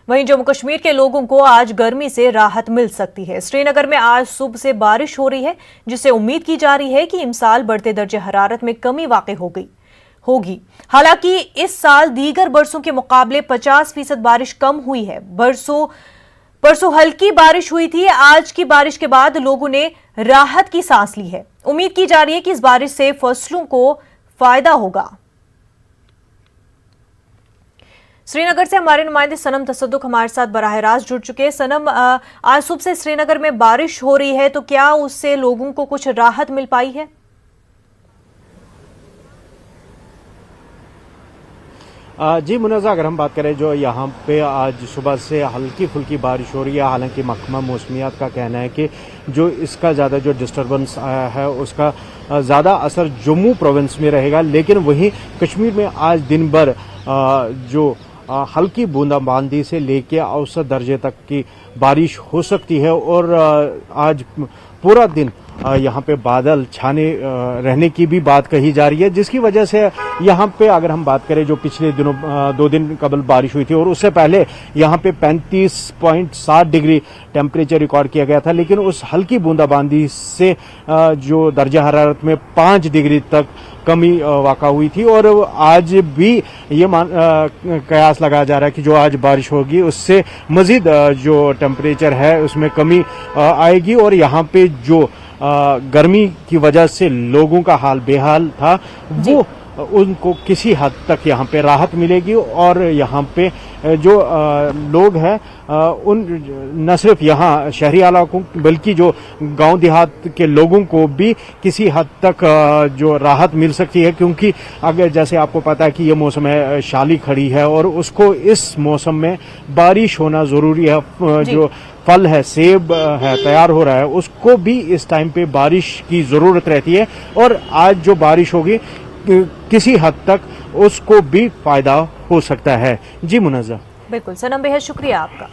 वहीं जम्मू कश्मीर के लोगों को आज गर्मी से राहत मिल सकती है। श्रीनगर में आज सुबह से बारिश हो रही है, जिससे उम्मीद की जा रही है कि इमसाल बढ़ते दर्जे हरारत में कमी वाक़ई होगी। हालांकि इस साल दीगर बरसों के मुकाबले 50% बारिश कम हुई है। परसों हल्की बारिश हुई थी। आज की बारिश के बाद लोगों ने राहत की सांस ली है। उम्मीद की जा रही है कि इस बारिश से फसलों को फायदा होगा। श्रीनगर से हमारे नुमाइंदे सनम तसद्दुक हमारे साथ बराह रास्त जुड़ चुके हैं। सनम, आज सुबह से श्रीनगर में बारिश हो रही है, तो क्या उससे लोगों को कुछ राहत मिल पाई है? जी मुनज़्ज़ा, अगर हम बात करें जो यहाँ पे आज सुबह से हल्की फुल्की बारिश हो रही है। हालांकि महकमा मौसमियात का कहना है कि जो इसका ज़्यादा जो डिस्टर्बेंस है उसका ज़्यादा असर जम्मू प्रोविंस में रहेगा, लेकिन वहीं कश्मीर में आज दिन भर जो हल्की बूंदाबांदी से लेके औसत दर्जे तक की बारिश हो सकती है। और आज पूरा दिन यहाँ पे बादल छाने रहने की भी बात कही जा रही है, जिसकी वजह से यहाँ पे अगर हम बात करें जो पिछले दिनों 2 दिन कबल बारिश हुई थी और उससे पहले यहाँ पे 35.7 डिग्री टेम्परेचर रिकॉर्ड किया गया था, लेकिन उस हल्की बूंदाबांदी से जो दर्जा हरारत में 5 डिग्री तक कमी वाक़ा हुई थी। और आज भी ये कयास लगाया जा रहा है कि जो आज बारिश होगी उससे मजीद जो टेम्परेचर है उसमें कमी आएगी और यहाँ पे जो गर्मी की वजह से लोगों का हाल बेहाल था वो उनको किसी हद तक यहाँ पे राहत मिलेगी। और यहाँ पे जो लोग हैं उन न सिर्फ यहाँ शहरी इलाकों बल्कि जो गांव देहात के लोगों को भी किसी हद तक जो राहत मिल सकती है, क्योंकि अगर जैसे आपको पता है कि ये मौसम है शाली खड़ी है और उसको इस मौसम में बारिश होना ज़रूरी है। जो फल है, सेब है, तैयार हो रहा है, उसको भी इस टाइम पे बारिश की ज़रूरत रहती है। और आज जो बारिश होगी किसी हद तक उसको भी फायदा हो सकता है। जी मुनज़्ज़ा। बिल्कुल सनम, बेहद शुक्रिया आपका।